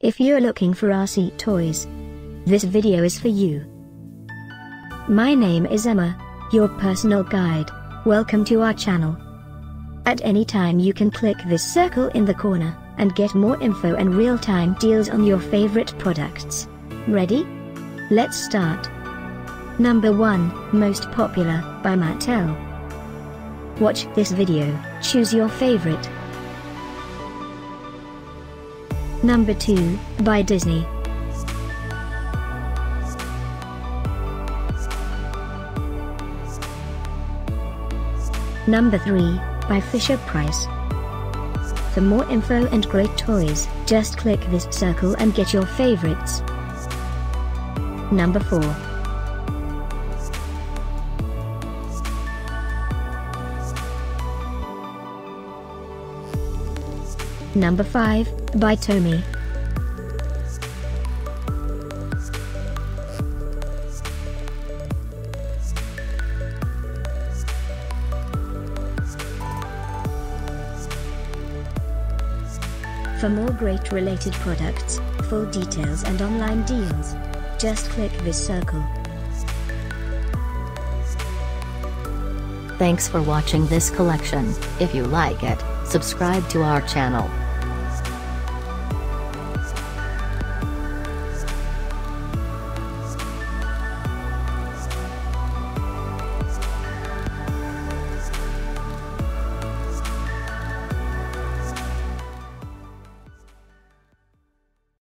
If you're looking for RC toys, this video is for you. My name is Emma, your personal guide. Welcome to our channel. At any time you can click this circle in the corner, and get more info and real-time deals on your favorite products. Ready? Let's start. Number 1, Most Popular, by Mattel. Watch this video, choose your favorite. Number 2, by Disney. Number 3, by Fisher-Price. For more info and great toys, just click this circle and get your favorites. Number 4. Number 5, by TOMY. For more great related products, full details and online deals, just click this circle. Thanks for watching this collection. If you like it, subscribe to our channel.